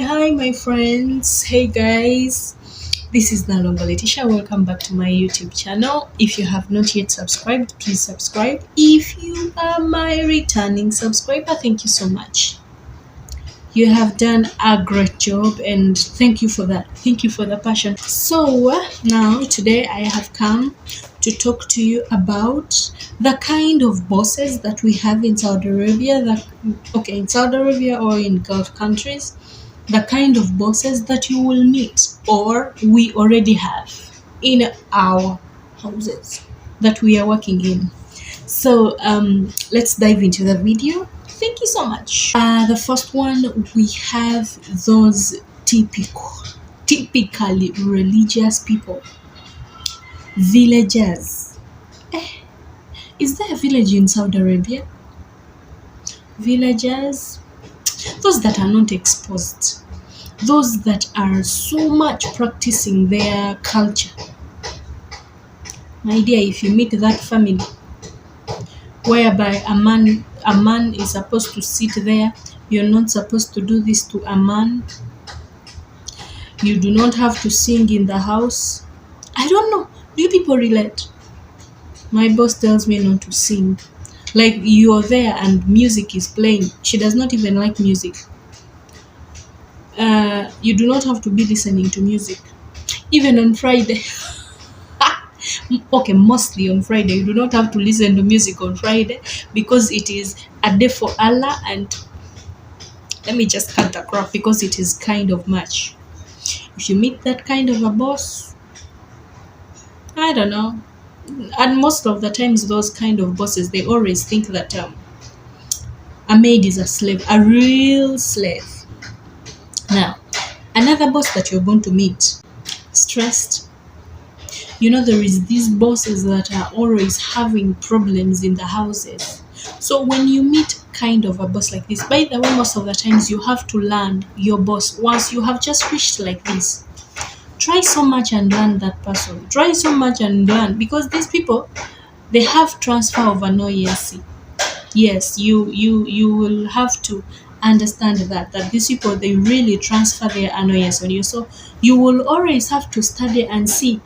Hi, my friends. Hey, guys. This is Nalongo Letitia. Welcome back to my YouTube channel. If you have not yet subscribed, please subscribe. If you are my returning subscriber, thank you so much. You have done a great job, and thank you for that. Thank you for the passion. So, now today I have come to talk to you about the kind of bosses that we have in Saudi Arabia, in Saudi Arabia or in Gulf countries, the kind of bosses that you will meet or we already have in our houses that we are working in. So let's dive into the video. Thank you so much. The first one, we have those typically religious people, villagers. Is there a village in Saudi Arabia? Villagers, those that are not exposed, those that are so much practicing their culture. My dear, if you meet that family whereby a man is supposed to sit there, you're not supposed to do this to a man, you do not have to sing in the house. I don't know, do you people relate? My boss tells me not to sing. Like, you're there and music is playing, she does not even like music. You do not have to be listening to music even on Friday. Okay, mostly on Friday. You do not have to listen to music on Friday because it is a day for Allah, and let me just cut the crap because it is kind of much. If you meet that kind of a boss, I don't know. And most of the times those kind of bosses, they always think that a maid is a slave, a real slave. Now, another boss that you're going to meet, stressed. You know, there is these bosses that are always having problems in the houses. So when you meet kind of a boss like this, by the way, most of the times you have to learn your boss. Once you have just reached like this, try so much and learn that person. Try so much and learn, because these people, they have transfer of annoyance. Yes, you will have to understand that these people, they really transfer their annoyance on you. So you will always have to study and see,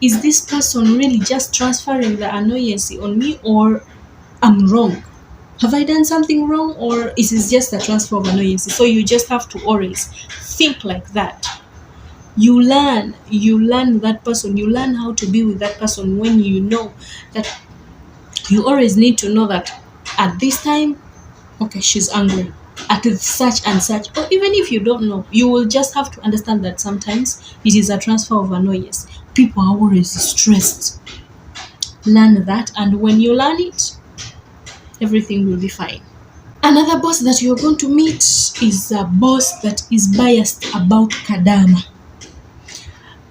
is this person really just transferring the annoyance on me, or I'm wrong? Have I done something wrong, or is it just a transfer of annoyance? So you just have to always think like that. You learn that person, you learn how to be with that person when you know that you always need to know that at this time, okay, she's angry at such and such. Or even if you don't know, you will just have to understand that sometimes it is a transfer of annoyance. People are always stressed. Learn that, and when you learn it, everything will be fine. Another boss that you're going to meet is a boss that is biased about kadama.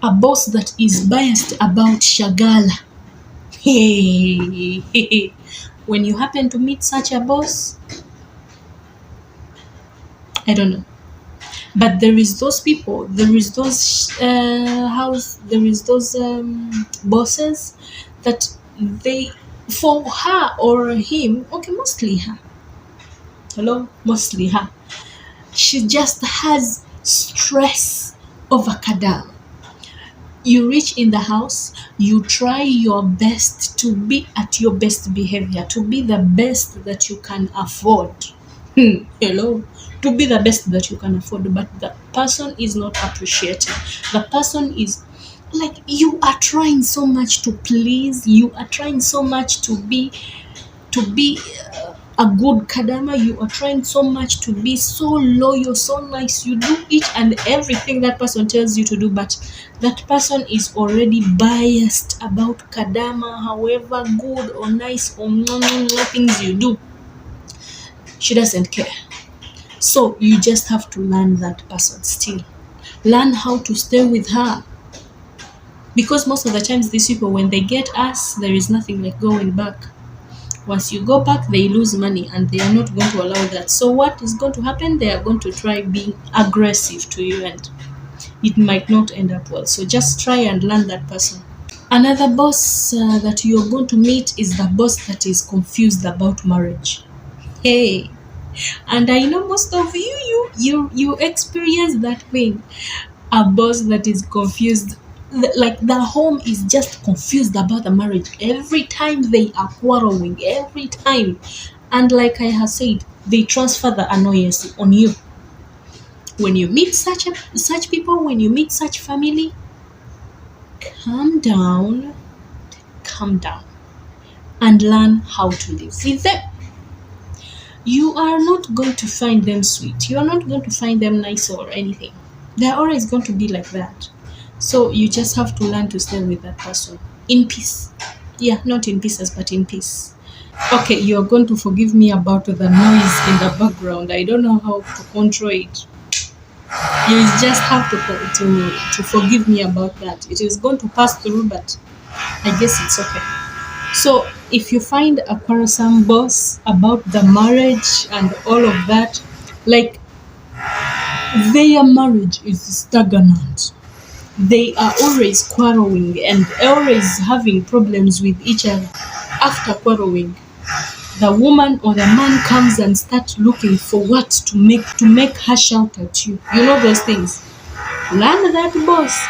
A boss that is biased about shagala. Hey. When you happen to meet such a boss, I don't know. But there is those people, there is those bosses that they, for her or him, okay, mostly her. Mostly her. She just has stress over kadam. You reach in the house, you try your best to be at your best behavior, to be the best that you can afford. To be the best that you can afford, but the person is not appreciating. The person is like, you are trying so much to please, you are trying so much to be a good kadama, you are trying so much to be so loyal, so nice, you do each and everything that person tells you to do, but that person is already biased about kadama, however good or nice or things you do, she doesn't care. So you just have to learn that person still. Learn how to stay with her. Because most of the times these people, when they get us, there is nothing like going back. Once you go back, they lose money, and they are not going to allow that. So what is going to happen? They are going to try being aggressive to you, and it might not end up well. So just try and learn that person. Another boss that you're going to meet is the boss that is confused about marriage. Hey, And I know most of you experience that thing. A boss that is confused, like the home is just confused about the marriage every time they are quarreling, every time. And like I have said, they transfer the annoyance on you. When you meet such people, when you meet such family, calm down, calm down, and learn how to live with them. You are not going to find them sweet. You are not going to find them nice or anything. They're always going to be like that. So you just have to learn to stay with that person in peace. Yeah, not in pieces, but in peace. Okay, you're going to forgive me about the noise in the background. I don't know how to control it. You just have to forgive me about that. It is going to pass through, but I guess it's okay. So if you find a quarrelsome boss about the marriage and all of that, like their marriage is stagnant. They are always quarreling and always having problems with each other. After quarreling, the woman or the man comes and starts looking for what to make her shout at you. You know those things. Learn that boss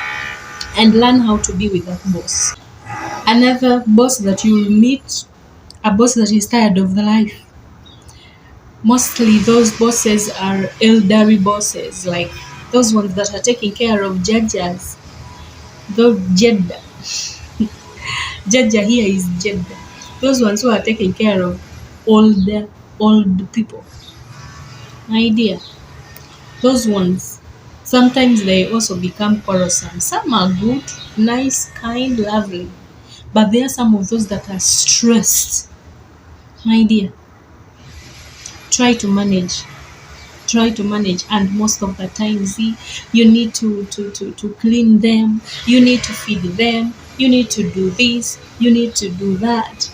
and learn how to be with that boss. Another boss that you will meet, a boss that is tired of the life. Mostly those bosses are elderly bosses, like those ones that are taking care of judges. The Jeddah. Jaja here is Jeddah. Those ones who are taking care of old people. My dear, those ones, sometimes they also become quarrelsome. Some are good, nice, kind, lovely. But there are some of those that are stressed. My dear, try to manage. Try to manage, and most of the time, see, you need to clean them, you need to feed them, you need to do this, you need to do that.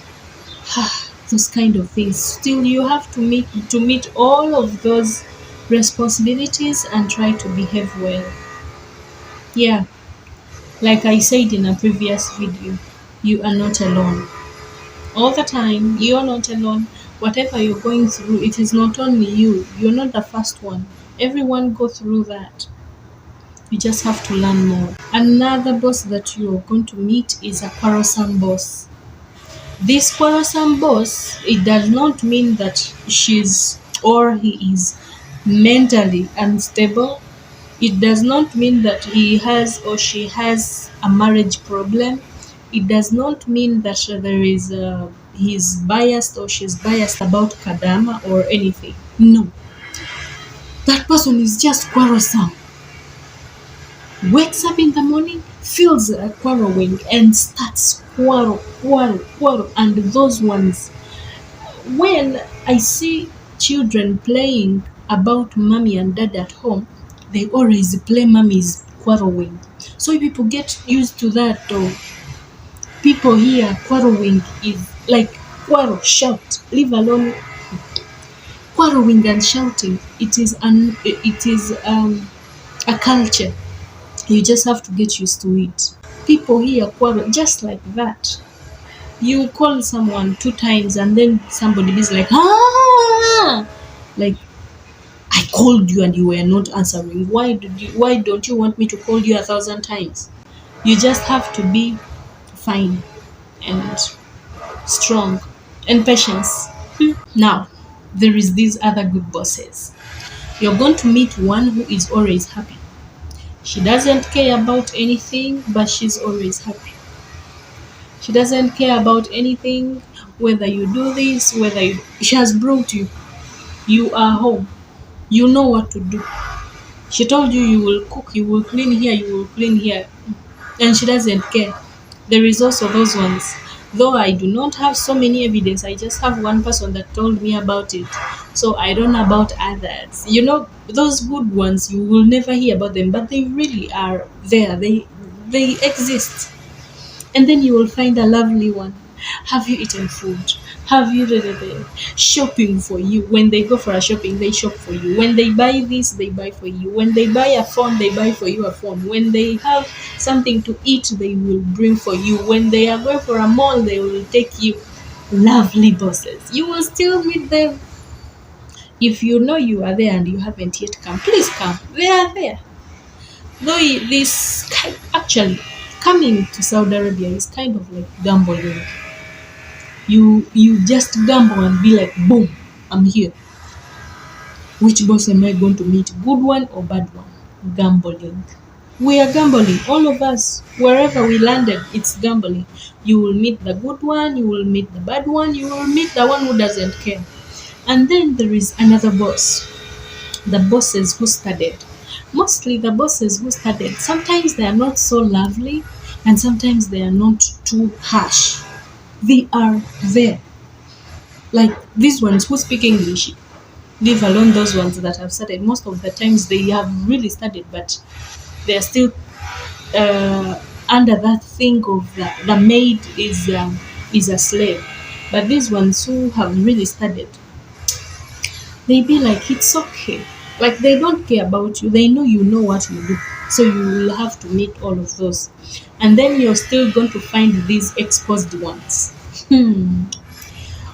Those kind of things. Still, you have to meet all of those responsibilities and try to behave well. Yeah, like I said in a previous video, you are not alone. All the time, you are not alone. Whatever you're going through, it is not only you. You're not the first one. Everyone go through that. You just have to learn more. Another boss that you're going to meet is a quarrelsome boss. This quarrelsome boss, it does not mean that she's or he is mentally unstable. It does not mean that he has or she has a marriage problem. It does not mean that there is he's biased or she's biased about kadama or anything. No, that person is just quarrelsome. Wakes up in the morning, feels quarreling, and starts quarrel. And those ones, when I see children playing about mommy and dad at home, they always play mommy's quarreling. So if people get used to that, though. People here quarreling is like quarrel, shout, leave alone quarreling and shouting. It is a culture. You just have to get used to it. People here quarrel just like that. You call someone 2 times and then somebody is like, like, I called you and you were not answering. Why don't you want me to call you 1,000 times? You just have to be fine and strong and patience. Now, there is these other good bosses. You're going to meet one who is always happy. She doesn't care about anything, but she's always happy. She doesn't care about anything, whether you do this, she has brought you. You are home. You know what to do. She told you you will cook, you will clean here, you will clean here. And she doesn't care. There is also those ones. Though I do not have so many evidence, I just have one person that told me about it. So I don't know about others. You know, those good ones, you will never hear about them, but they really are there. They exist. And then you will find a lovely one. Have you eaten food? Have you shopping for you? When they go for a shopping, they shop for you. When they buy this, they buy for you. When they buy a phone, they buy for you a phone. When they have something to eat, they will bring for you. When they are going for a mall, they will take you. Lovely bosses. You will still meet them. If you know you are there and you haven't yet come, please come. They are there. Though this actually coming to Saudi Arabia is kind of like gambling. You just gamble and be like, boom, I'm here. Which boss am I going to meet? Good one or bad one? Gambling. We are gambling. All of us, wherever we landed, it's gambling. You will meet the good one, you will meet the bad one, you will meet the one who doesn't care. And then there is another boss. The bosses who studied. Mostly the bosses who studied, sometimes they are not so lovely and sometimes they are not too harsh. They are there. Like these ones who speak English, leave alone those ones that have studied. Most of the times they have really studied, but they are still under that thing of the maid is a slave. But these ones who have really studied, they be like, it's okay. Like they don't care about you. They know you know what you do. So you will have to meet all of those. And then you're still going to find these exposed ones.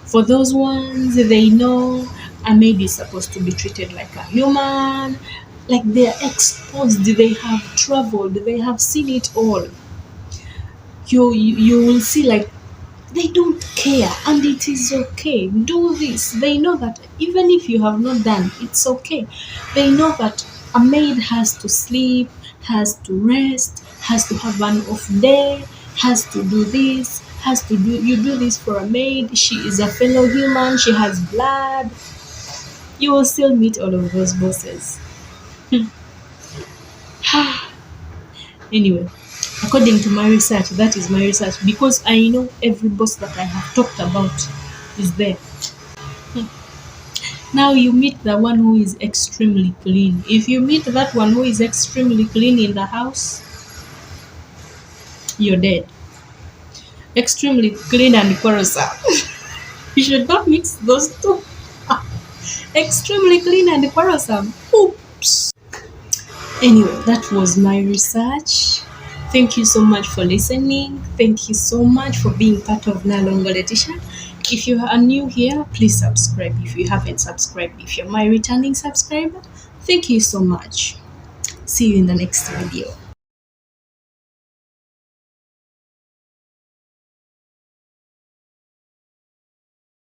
For those ones, they know a maid is supposed to be treated like a human. Like they are exposed. They have traveled. They have seen it all. You will see like they don't care and it is okay. Do this. They know that even if you have not done, it's okay. They know that a maid has to sleep, has to rest, has to have an off day, has to do this, has to do you do this for a maid. She is a fellow human, she has blood. You will still meet all of those bosses. Anyway, according to my research, that is my research because I know every boss that I have talked about is there. Now you meet the one who is extremely clean. If you meet that one who is extremely clean in the house, you're dead. Extremely clean and quarrelsome. You should not mix those two. Extremely clean and quarrelsome. Oops. Anyway, that was my research. Thank you so much for listening. Thank you so much for being part of Na Longo Letitia. If you are new here, please subscribe if you haven't subscribed. If you're my returning subscriber, thank you so much. See you in the next video.